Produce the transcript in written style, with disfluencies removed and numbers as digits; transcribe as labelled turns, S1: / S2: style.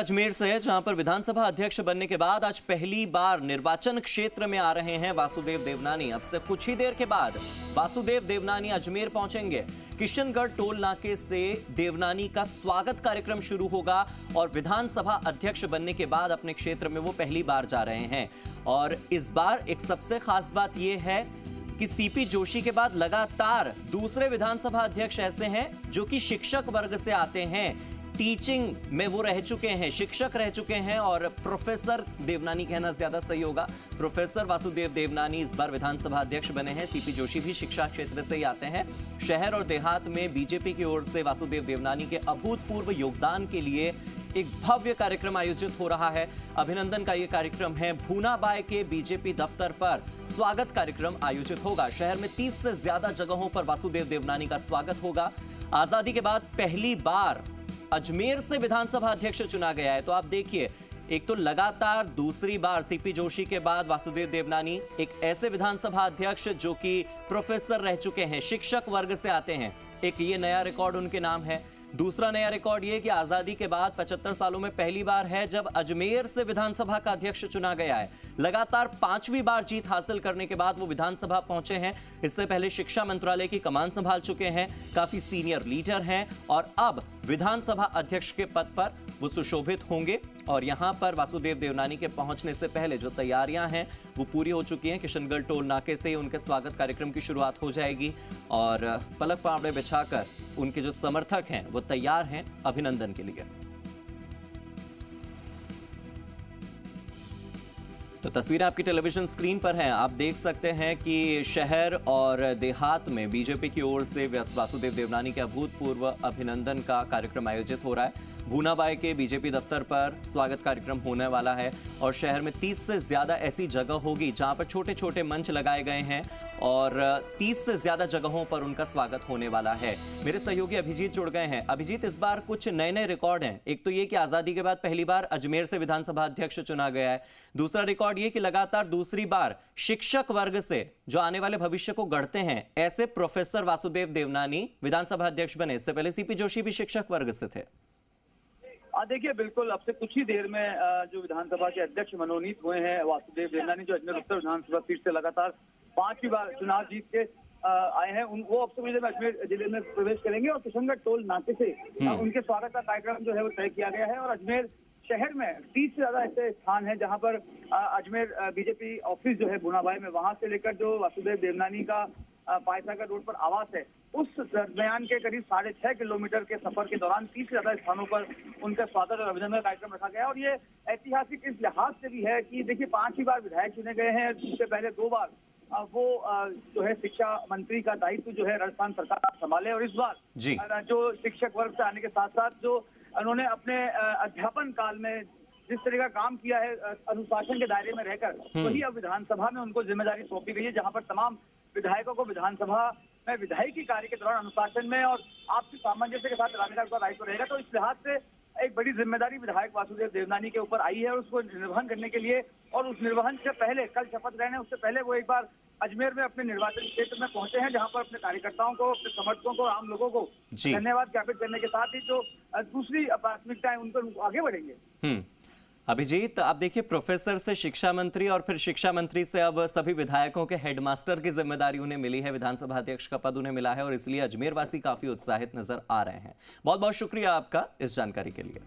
S1: अजमेर से है, जहां पर विधानसभा अध्यक्ष बनने के बाद आज पहली बार निर्वाचन क्षेत्र में आ रहे हैं वासुदेव देवनानी। अब से कुछ ही देर के बाद वासुदेव देवनानी अजमेर पहुंचेंगे। किशनगढ़ टोल नाके से देवनानी का स्वागत कार्यक्रम शुरू होगा और विधानसभा अध्यक्ष बनने के बाद अपने क्षेत्र में वो पहली बार जा रहे हैं। और इस बार एक सबसे खास बात यह है कि सीपी जोशी के बाद लगातार दूसरे विधानसभा अध्यक्ष ऐसे हैं जो कि शिक्षक वर्ग से आते हैं, टीचिंग में वो रह चुके हैं, शिक्षक रह चुके हैं। और प्रोफेसर देवनानी कहना ज्यादा सही होगा, प्रोफेसर वासुदेव देवनानी इस बार विधानसभा अध्यक्ष बने हैं। सीपी जोशी भी शिक्षा क्षेत्र से ही आते हैं। शहर और देहात में बीजेपी की ओर से वासुदेव देवनानी के अभूतपूर्व योगदान के लिए एक भव्य कार्यक्रम आयोजित हो रहा है। अभिनंदन का यह कार्यक्रम है। भूनाबाई के बीजेपी दफ्तर पर स्वागत कार्यक्रम आयोजित होगा। शहर में 30 से ज्यादा जगहों पर वासुदेव देवनानी का स्वागत होगा। आजादी के बाद पहली बार अजमेर से विधानसभा अध्यक्ष चुना गया है। तो आप देखिए, एक तो लगातार दूसरी बार सीपी जोशी के बाद वासुदेव देवनानी एक ऐसे विधानसभा अध्यक्ष जो कि प्रोफेसर रह चुके हैं, शिक्षक वर्ग से आते हैं। एक ये नया रिकॉर्ड उनके नाम है। दूसरा नया रिकॉर्ड ये कि आजादी के बाद 75 सालों में पहली बार है जब अजमेर से विधानसभा का अध्यक्ष चुना गया है। लगातार 5वीं बार जीत हासिल करने के बाद वो विधानसभा पहुंचे हैं। इससे पहले शिक्षा मंत्रालय की कमान संभाल चुके हैं, काफी सीनियर लीडर हैं और अब विधानसभा अध्यक्ष के पद पर वो सुशोभित होंगे। और यहां पर वासुदेव देवनानी के पहुंचने से पहले जो तैयारियां हैं वो पूरी हो चुकी हैं। किशनगढ़ टोल नाके से उनके स्वागत कार्यक्रम की शुरुआत हो जाएगी और पलक पावड़े बिछाकर उनके जो समर्थक हैं वो तैयार हैं अभिनंदन के लिए। तो तस्वीरें आपकी टेलीविजन स्क्रीन पर हैं। आप देख सकते हैं कि शहर और देहात में बीजेपी की ओर से वासुदेव देवनानी के अभूतपूर्व अभिनंदन का कार्यक्रम आयोजित हो रहा है। भूनाबाई के बीजेपी दफ्तर पर स्वागत कार्यक्रम होने वाला है और शहर में 30 से ज्यादा ऐसी जगह होगी जहां पर छोटे छोटे मंच लगाए गए हैं और 30 से ज्यादा जगहों पर उनका स्वागत होने वाला है। मेरे सहयोगी अभिजीत जुड़ गए हैं। अभिजीत, इस बार कुछ नए नए रिकॉर्ड हैं। एक तो ये कि आजादी के बाद पहली बार अजमेर से विधानसभा अध्यक्ष चुना गया है। दूसरा रिकॉर्ड ये कि लगातार दूसरी बार शिक्षक वर्ग से जो आने वाले भविष्य को गढ़ते हैं, ऐसे प्रोफेसर वासुदेव देवनानी विधानसभा अध्यक्ष बने। इससे पहले सीपी जोशी भी शिक्षक वर्ग से थे।
S2: देखिए, बिल्कुल अब से कुछ ही देर में जो विधानसभा के अध्यक्ष मनोनीत हुए हैं वासुदेव देवनानी, जो अजमेर उत्तर विधानसभा सीट से लगातार 5वीं बार चुनाव जीत के आए हैं, वो अब से कुछ देर में अजमेर जिले में प्रवेश करेंगे और किशनगढ़ टोल नाके से उनके स्वागत का कार्यक्रम जो है वो तय किया गया है। और अजमेर शहर में 30 से ज्यादा ऐसे स्थान हैं जहां पर अजमेर बीजेपी ऑफिस जो है भूनाबाई में, वहां से लेकर जो वासुदेव देवनानी का पायसागर रोड पर आवास है, उस दरमियान के करीब 6.5 किलोमीटर के सफर के दौरान 30 से ज्यादा स्थानों पर उनका स्वागत और अभिनंदन कार्यक्रम रखा गया। और ये ऐतिहासिक इस लिहाज से भी है कि देखिए, 5वीं बार विधायक चुने गए हैं। इससे पहले 2 बार वो जो है शिक्षा मंत्री का दायित्व जो है राजस्थान सरकार संभाले और इस बार जो शिक्षक वर्ग से आने के साथ साथ जो उन्होंने अपने अध्यापन काल में जिस तरह का काम किया है अनुशासन के दायरे में रहकर, वही अब विधानसभा में उनको जिम्मेदारी सौंपी गई है, जहां पर तमाम विधायकों को विधानसभा में विधायकी कार्य के दौरान अनुशासन में और आपसी सामंजस्य के साथ चलाने का दायित्व रहेगा। तो इस लिहाज से एक बड़ी जिम्मेदारी विधायक वासुदेव देवनानी के ऊपर आई है और उसको निर्वहन करने के लिए, और उस निर्वहन से पहले कल शपथ ग्रहण है, उससे पहले वो एक बार अजमेर में अपने निर्वाचन क्षेत्र में पहुंचे हैं, जहां पर अपने कार्यकर्ताओं को, अपने समर्थकों को, आम लोगों को धन्यवाद ज्ञापित करने के साथ ही जो दूसरी प्राथमिकताएं उन पर आगे बढ़ेंगे।
S1: अभिजीत, आप देखिए, प्रोफेसर से शिक्षा मंत्री और फिर शिक्षा मंत्री से अब सभी विधायकों के हेडमास्टर की जिम्मेदारी उन्हें मिली है, विधानसभा अध्यक्ष का पद उन्हें मिला है और इसलिए अजमेर वासी काफी उत्साहित नजर आ रहे हैं। बहुत बहुत शुक्रिया आपका इस जानकारी के लिए।